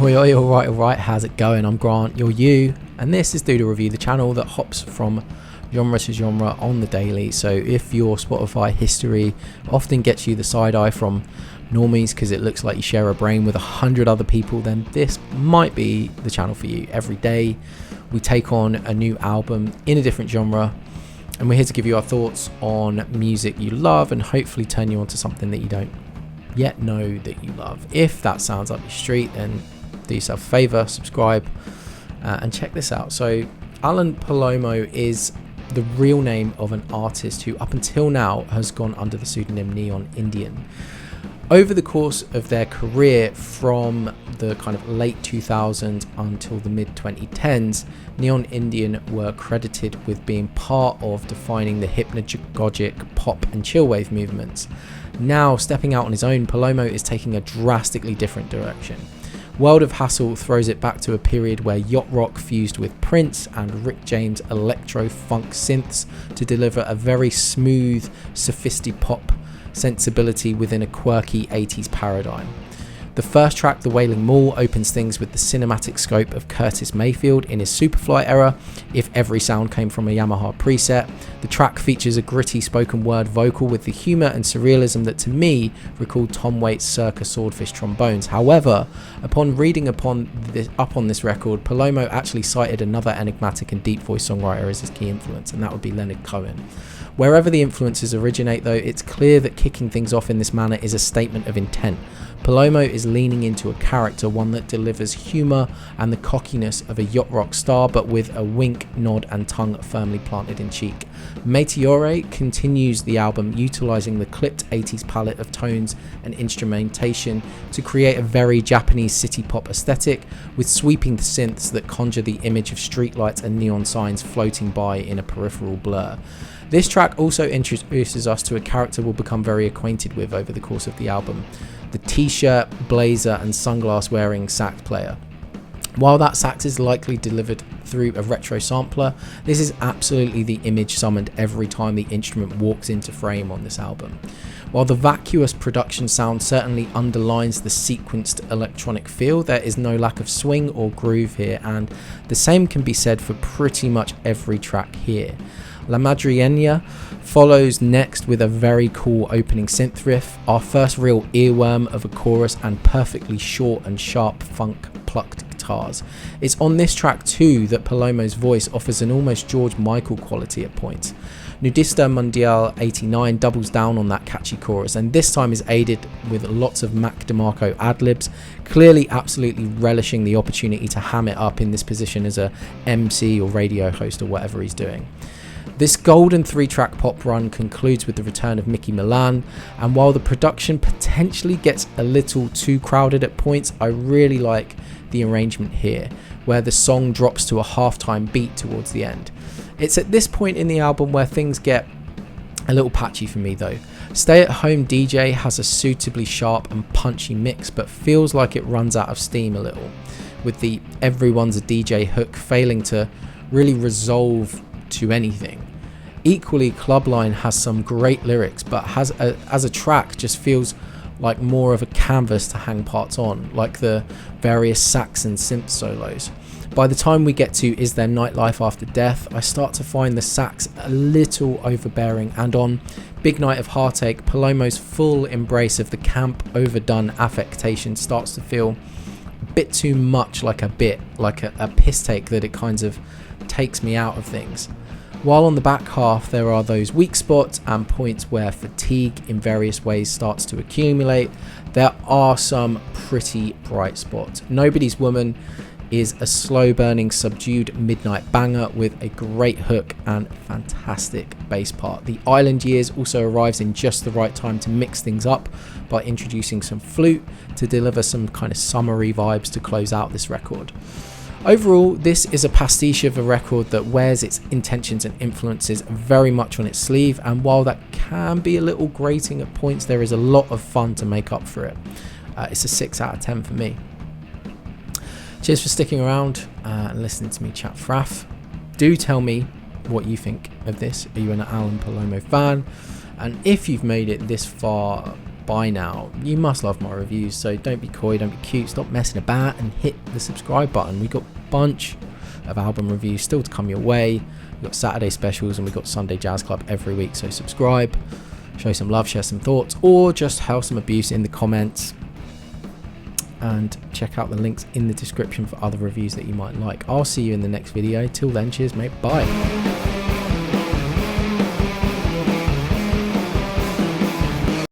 Oi, oi, alright, how's it going? I'm Grant, you're you, and this is Doodle Review, the channel that hops from genre to genre on the daily. So if your Spotify history often gets you the side eye from normies because it looks like you share a brain with 100 other people, then this might be the channel for you. Every day we take on a new album in a different genre, and we're here to give you our thoughts on music you love and hopefully turn you onto something that you don't yet know that you love. If that sounds up your street, then do yourself a favor, subscribe, and check this out. So Alan Palomo is the real name of an artist who up until now has gone under the pseudonym Neon Indian. Over the course of their career from the kind of late 2000s until the mid 2010s, Neon Indian were credited with being part of defining the hypnagogic pop and chillwave movements. Now stepping out on his own, Palomo is taking a drastically different direction. World of Hassle throws it back to a period where yacht rock fused with Prince and Rick James electro-funk synths to deliver a very smooth, sophisticated pop sensibility within a quirky 80s paradigm. The first track, The Wailing Mall, opens things with the cinematic scope of Curtis Mayfield in his Superfly era, if every sound came from a Yamaha preset. The track features a gritty spoken word vocal with the humour and surrealism that to me recalled Tom Waits' circa Swordfish trombones. However, upon reading up on this record, Palomo actually cited another enigmatic and deep voice songwriter as his key influence, and that would be Leonard Cohen. Wherever the influences originate though, it's clear that kicking things off in this manner is a statement of intent. Palomo is leaning into a character, one that delivers humour and the cockiness of a yacht rock star, but with a wink, nod and tongue firmly planted in cheek. Meteore continues the album utilising the clipped 80s palette of tones and instrumentation to create a very Japanese city pop aesthetic, with sweeping synths that conjure the image of streetlights and neon signs floating by in a peripheral blur. This track also introduces us to a character we'll become very acquainted with over the course of the album, the t-shirt, blazer and sunglass wearing sax player. While that sax is likely delivered through a retro sampler, this is absolutely the image summoned every time the instrument walks into frame on this album. While the vacuous production sound certainly underlines the sequenced electronic feel, there is no lack of swing or groove here, and the same can be said for pretty much every track here. La Madrileña follows next with a very cool opening synth riff, our first real earworm of a chorus and perfectly short and sharp funk plucked guitars. It's on this track too that Palomo's voice offers an almost George Michael quality at points. Nudista Mundial 89 doubles down on that catchy chorus, and this time is aided with lots of Mac DeMarco ad-libs, clearly absolutely relishing the opportunity to ham it up in this position as a MC or radio host or whatever he's doing. This golden 3-track pop run concludes with the return of Mickey Milan, and while the production potentially gets a little too crowded at points, I really like the arrangement here, where the song drops to a halftime beat towards the end. It's at this point in the album where things get a little patchy for me though. Stay at Home DJ has a suitably sharp and punchy mix, but feels like it runs out of steam a little, with the everyone's a DJ hook failing to really resolve to anything. Equally, Clubline has some great lyrics, but as a track just feels like more of a canvas to hang parts on, like the various sax and synth solos. By the time we get to Is There Nightlife After Death, I start to find the sax a little overbearing, and on Big Night of Heartache, Palomo's full embrace of the camp overdone affectation starts to feel a bit too much like a piss take that it kind of takes me out of things. While on the back half there are those weak spots and points where fatigue in various ways starts to accumulate, there are some pretty bright spots. Nobody's Woman is a slow burning subdued midnight banger with a great hook and fantastic bass part. The Island Years also arrives in just the right time to mix things up by introducing some flute to deliver some kind of summery vibes to close out this record. Overall, this is a pastiche of a record that wears its intentions and influences very much on its sleeve, and while that can be a little grating at points, there is a lot of fun to make up for it. It's a 6 out of 10 for me. Cheers for sticking around and listening to me chat fraff. Do tell me what you think of this. Are you an Alan Palomo fan? And if you've made it this far by now. You must love my reviews, so don't be coy, don't be cute, stop messing about and hit the subscribe button. We got a bunch of album reviews still to come your way. We've got Saturday specials and we've got Sunday Jazz Club every week, so subscribe, show some love, share some thoughts, or just hurl some abuse in the comments. And check out the links in the description for other reviews that you might like. I'll see you in the next video. Till then, cheers mate, bye.